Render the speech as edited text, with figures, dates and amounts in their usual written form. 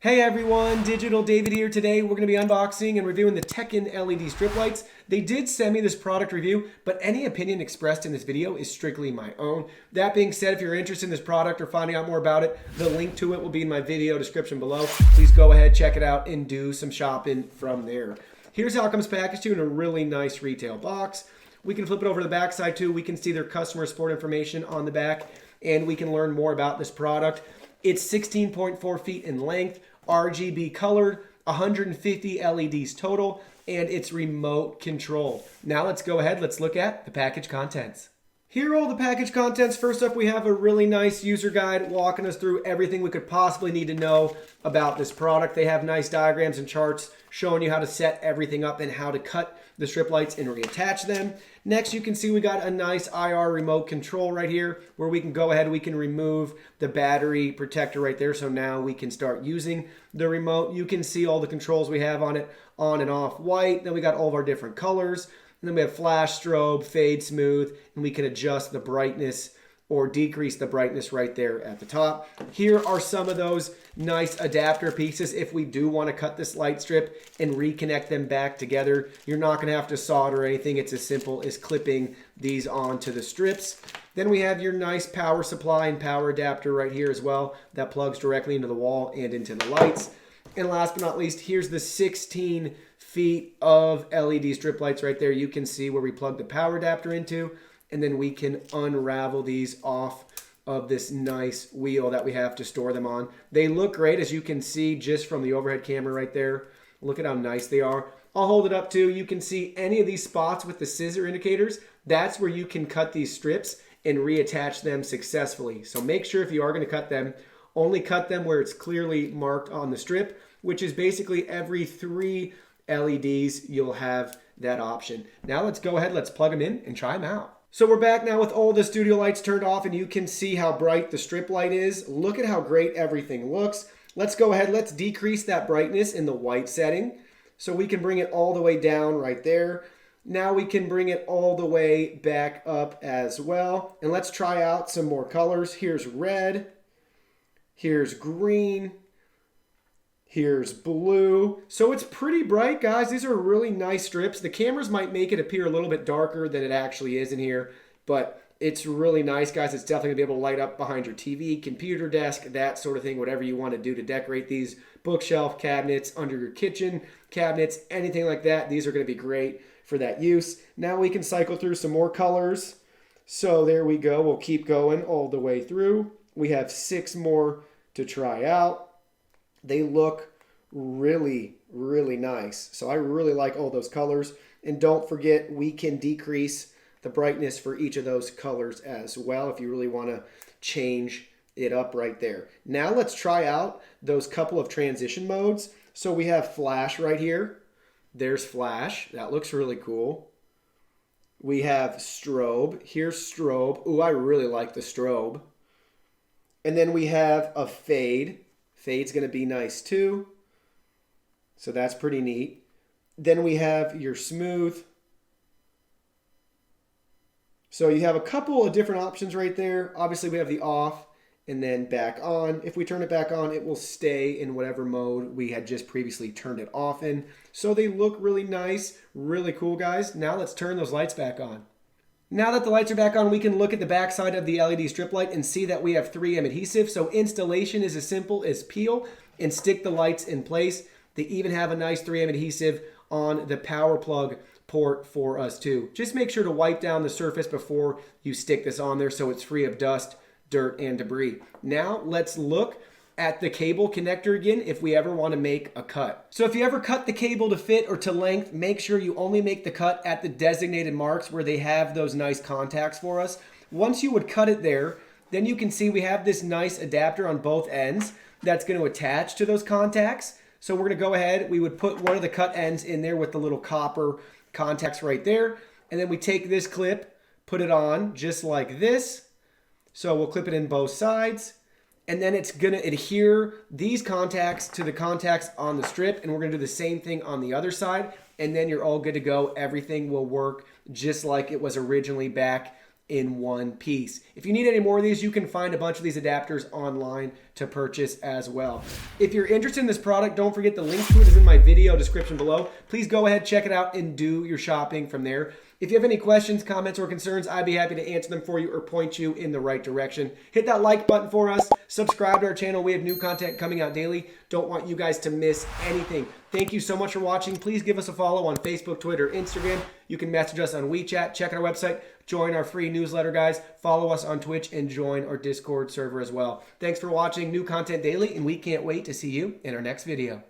Hey everyone, Digital David here. Today we're going to be unboxing and reviewing the Teckin LED strip lights. They did send me this product review, but any opinion expressed in this video is strictly my own. That being said, if you're interested in this product or finding out more about it, the link to it will be in my video description below. Please go ahead, check it out, and do some shopping from there. Here's how it comes packaged to in a really nice retail box. We can flip it over to the back side too. We can see their customer support information on the back, and we can learn more about this product. It's 16.4 feet in length, RGB colored, 150 LEDs total, and it's remote controlled. Now let's go ahead, let's look at the package contents. Here are all the package contents. First up, we have a really nice user guide walking us through everything we could possibly need to know about this product. They have nice diagrams and charts showing you how to set everything up and how to cut the strip lights and reattach them. Next, you can see we got a nice IR remote control right here where we can go ahead, we can remove the battery protector right there. So now we can start using the remote. You can see all the controls we have on it, on and off white. Then we got all of our different colors. And then we have flash, strobe, fade, smooth, and we can adjust the brightness or decrease the brightness right there at the top. Here are some of those nice adapter pieces if we do want to cut this light strip and reconnect them back together. You're not going to have to solder or anything. It's as simple as clipping these onto the strips. Then we have your nice power supply and power adapter right here as well that plugs directly into the wall and into the lights. And last but not least, here's the 16 feet of LED strip lights right there. You can see where we plug the power adapter into, and then we can unravel these off of this nice wheel that we have to store them on. They look great, as you can see just from the overhead camera right there. Look at how nice they are. I'll hold it up too. You can see any of these spots with the scissor indicators. That's where you can cut these strips and reattach them successfully. So make sure if you are going to cut them, only cut them where it's clearly marked on the strip, which is basically every 3 LEDs, you'll have that option. Now let's go ahead, let's plug them in and try them out. So we're back now with all the studio lights turned off, and you can see how bright the strip light is. Look at how great everything looks. Let's go ahead, let's decrease that brightness in the white setting. So we can bring it all the way down right there. Now we can bring it all the way back up as well. And let's try out some more colors. Here's red, here's green, here's blue. So it's pretty bright, guys. These are really nice strips. The cameras might make it appear a little bit darker than it actually is in here, but it's really nice, guys. It's definitely gonna be able to light up behind your TV, computer desk, that sort of thing, whatever you want to do to decorate these bookshelf cabinets, under your kitchen cabinets, anything like that. These are gonna be great for that use. Now we can cycle through some more colors. So there we go. We'll keep going all the way through. We have 6 more to try out. They look really, really nice. So I really like all those colors. And don't forget, we can decrease the brightness for each of those colors as well if you really want to change it up right there. Now let's try out those couple of transition modes. So we have flash right here. There's flash. That looks really cool. We have strobe. Here's strobe. Ooh, I really like the strobe. And then we have a fade. Fade's going to be nice too. So that's pretty neat. Then we have your smooth. So you have a couple of different options right there. Obviously we have the off and then back on. If we turn it back on, it will stay in whatever mode we had just previously turned it off in. So they look really nice, really cool, guys. Now let's turn those lights back on. Now that the lights are back on, we can look at the back side of the LED strip light and see that we have 3M adhesive. So installation is as simple as peel and stick the lights in place. They even have a nice 3M adhesive on the power plug port for us too. Just make sure to wipe down the surface before you stick this on there so it's free of dust, dirt, and debris. Now let's look at the cable connector again if we ever want to make a cut. So if you ever cut the cable to fit or to length, make sure you only make the cut at the designated marks where they have those nice contacts for us. Once you would cut it there, then you can see we have this nice adapter on both ends that's going to attach to those contacts. So we're going to go ahead, we would put one of the cut ends in there with the little copper contacts right there. And then we take this clip, put it on just like this. So we'll clip it in both sides. And then it's going to adhere these contacts to the contacts on the strip. And we're going to do the same thing on the other side. And then you're all good to go. Everything will work just like it was originally back in one piece. If you need any more of these, you can find a bunch of these adapters online to purchase as well. If you're interested in this product, don't forget the link to it is in my video description below. Please go ahead, check it out, and do your shopping from there. If you have any questions, comments, or concerns, I'd be happy to answer them for you or point you in the right direction. Hit that like button for us. Subscribe to our channel. We have new content coming out daily. Don't want you guys to miss anything. Thank you so much for watching. Please give us a follow on Facebook, Twitter, Instagram. You can message us on WeChat. Check out our website. Join our free newsletter, guys. Follow us on Twitch and join our Discord server as well. Thanks for watching new content daily, and we can't wait to see you in our next video.